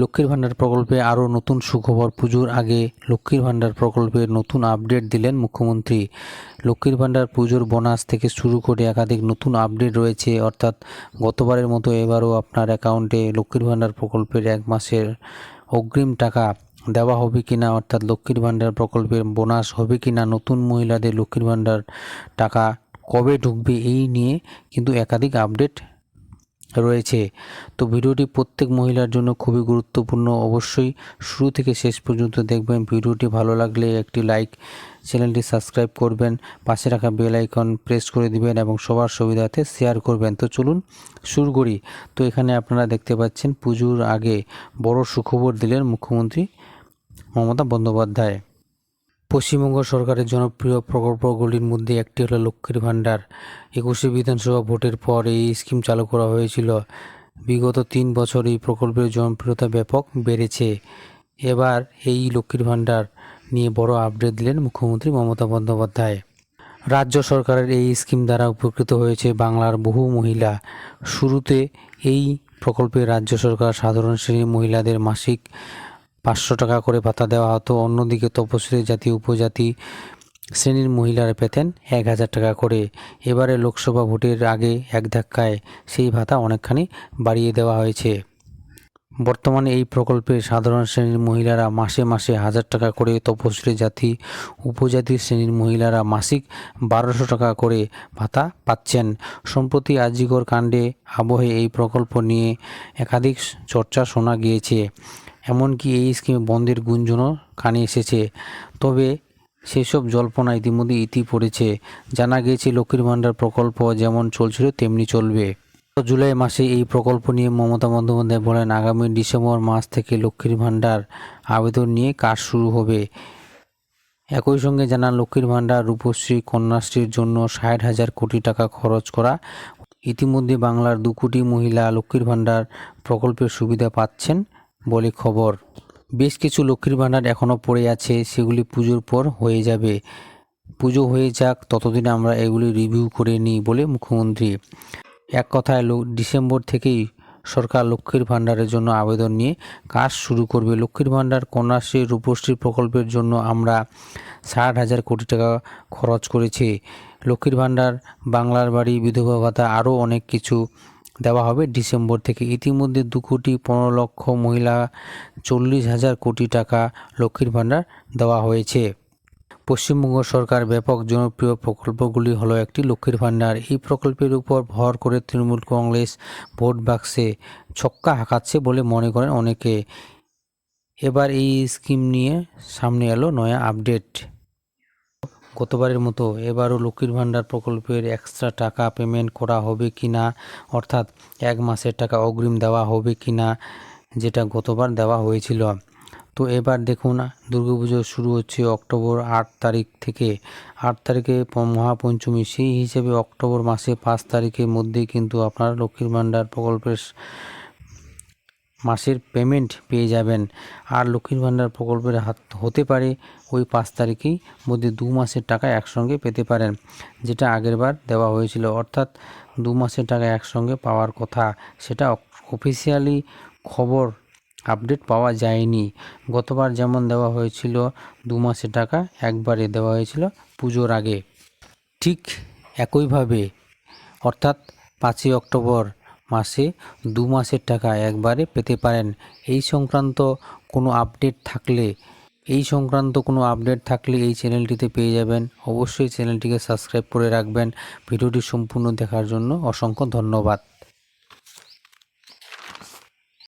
লক্ষ্মীর ভাণ্ডার প্রকল্পে আরও নতুন সুখবর। পুজোর আগে লক্ষ্মীর ভাণ্ডার প্রকল্পের নতুন আপডেট দিলেন মুখ্যমন্ত্রী। লক্ষ্মীর ভাণ্ডার পুজোর বোনাস থেকে শুরু করে একাধিক নতুন আপডেট রয়েছে। অর্থাৎ গতবারের মতো এবারও আপনার অ্যাকাউন্টে লক্ষ্মীর ভাণ্ডার প্রকল্পের 1 মাসের অগ্রিম টাকা দেওয়া হবে কিনা, অর্থাৎ লক্ষ্মীর ভাণ্ডার প্রকল্পের বোনাস হবে কিনা, নতুন মহিলাদের লক্ষ্মীর ভাণ্ডার টাকা কবে ঢুকবে, এই নিয়ে কিন্তু একাধিক আপডেট রয়েছে। তো ভিডিওটি প্রত্যেক মহিলার জন্য খুবই গুরুত্বপূর্ণ। অবশ্যই শুরু থেকে শেষ পর্যন্ত দেখবেন। ভিডিওটি ভালো লাগলে একটি লাইক, চ্যানেলটি সাবস্ক্রাইব করবেন, পাশে রাখা বেল আইকন প্রেস করে দিবেন এবং সবার সুবিধার্থে শেয়ার করবেন। তো চলুন শুরু করি। তো এখানে আপনারা দেখতে পাচ্ছেন পুজোর আগে বড় সুখবর দিলেন মুখ্যমন্ত্রী মমতা বন্দ্যোপাধ্যায়। পশ্চিমবঙ্গ সরকারের জনপ্রিয় প্রকল্পগুলির মধ্যে একটি হলো লক্ষ্মীর ভাণ্ডার। 21শে বিধানসভা ভোটের পর এই স্কিম চালু করা হয়েছিল। বিগত 3 বছর এই প্রকল্পের জনপ্রিয়তা ব্যাপক বেড়েছে। এবার এই লক্ষ্মীর ভাণ্ডার নিয়ে বড় আপডেট দিলেন মুখ্যমন্ত্রী মমতা বন্দ্যোপাধ্যায়। রাজ্য সরকারের এই স্কিম দ্বারা উপকৃত হয়েছে বাংলার বহু মহিলা। শুরুতে এই প্রকল্পে রাজ্য সরকার সাধারণ শ্রেণীর মহিলাদের মাসিক 500 টাকা করে ভাতা দেওয়া হতো। অন্যদিকে তপশিলি জাতি উপজাতি শ্রেণীর মহিলারা পেতেন 1000 টাকা করে। এবারে লোকসভা ভোটের আগে এক ধাক্কায় সেই ভাতা অনেকখানি বাড়িয়ে দেওয়া হয়েছে। বর্তমানে এই প্রকল্পে সাধারণ শ্রেণীর মহিলারা মাসে মাসে 1000 টাকা করে, তপশিলি জাতি উপজাতি শ্রেণীর মহিলারা মাসিক 1200 টাকা করে ভাতা পাচ্ছেন। সম্প্রতি আজিকর কাণ্ডে আবহে এই প্রকল্প নিয়ে একাধিক চর্চা শোনা গিয়েছে। এমনকি এই স্কিমে বন্ধের গুঞ্জনও কানে এসেছে। তবে সেসব জল্পনা ইতিমধ্যে ইতি পড়েছে। জানা গিয়েছে লক্ষ্মীর ভাণ্ডার প্রকল্প যেমন চলছিল তেমনি চলবে। জুলাই মাসে এই প্রকল্প নিয়ে মমতা বন্দ্যোপাধ্যায় বলেন, আগামী ডিসেম্বর মাস থেকে লক্ষ্মীর ভাণ্ডার আবেদন নিয়ে কাজ শুরু হবে। একই সঙ্গে জানান, লক্ষ্মীর ভাণ্ডার, রূপশ্রী, কন্যাশ্রীর জন্য 60,000 কোটি টাকা খরচ করা। ইতিমধ্যে বাংলার 2 কোটি মহিলা লক্ষ্মীর ভাণ্ডার প্রকল্পের সুবিধা পাচ্ছেন বলে খবর। বেশ কিছু লক্ষ্মীর ভাণ্ডার এখনও পড়ে আছে, সেগুলি পুজোর পর হয়ে যাবে। পুজো হয়ে যাক, ততদিন আমরা এগুলি রিভিউ করে নিই বলে মুখ্যমন্ত্রী। এক কথায় ডিসেম্বর থেকেই সরকার লক্ষ্মীর ভাণ্ডারের জন্য আবেদন নিয়ে কাজ শুরু করবে। লক্ষ্মীর ভাণ্ডার, কন্যাশ্রী, রূপশ্রী প্রকল্পের জন্য আমরা 60,000 কোটি টাকা খরচ করেছি। লক্ষ্মীর ভাণ্ডার, বাংলার বাড়ি, বিধবা ভাতা, আরও অনেক কিছু দেওয়া হবে ডিসেম্বর থেকে। ইতিমধ্যে 2,15,00,000 মহিলা 40,000 কোটি টাকা লক্ষ্মীর ভাণ্ডার দেওয়া হয়েছে। পশ্চিমবঙ্গ সরকার ব্যাপক জনপ্রিয় প্রকল্পগুলি হলো একটি লক্ষ্মীর ভাণ্ডার। এই প্রকল্পের উপর ভর করে তৃণমূল কংগ্রেস ভোট বাক্সে ছক্কা হাঁকাচ্ছে বলে মনে করেন অনেকে। এবার এই স্কিম নিয়ে সামনে এলো নয়া আপডেট। গতবারের মতো এবারও লক্ষ্মীর ভাণ্ডার প্রকল্পের এক্সট্রা টাকা পেমেন্ট করা হবে কিনা, অর্থাৎ 1 মাসের টাকা অগ্রিম দেওয়া হবে কিনা, যেটা গতবার দেওয়া হয়েছিল। তো এবার দেখুন, দুর্গাপুজো শুরু হচ্ছে অক্টোবর 8 তারিখ থেকে। 8 তারিখে মহাপঞ্চমী, সেই হিসেবে অক্টোবর মাসে 5 তারিখের মধ্যেই কিন্তু আপনার লক্ষ্মীর ভাণ্ডার প্রকল্পের মাসের পেমেন্ট পেয়ে যাবেন। আর লক্ষ্মীর ভাণ্ডার প্রকল্পের হতে পারে ওই 5 তারিখেই মধ্যে 2 মাসের টাকা একসঙ্গে পেতে পারেন, যেটা আগেরবার দেওয়া হয়েছিল। অর্থাৎ 2 মাসের টাকা একসঙ্গে পাওয়ার কথা, সেটা অফিসিয়ালি খবর আপডেট পাওয়া যায়নি। গতবার যেমন দেওয়া হয়েছিল 2 মাসের টাকা একবারে দেওয়া হয়েছিল পুজোর আগে, ঠিক একইভাবে অর্থাৎ 5ই অক্টোবর মাসে 2 মাসের টাকা একবারে পেতে পারেন। এই সংক্রান্ত কোনো আপডেট থাকলে এই চ্যানেলটিতে পেয়ে যাবেন। অবশ্যই চ্যানেলটিকে সাবস্ক্রাইব করে রাখবেন। ভিডিওটি সম্পূর্ণ দেখার জন্য অসংখ্য ধন্যবাদ।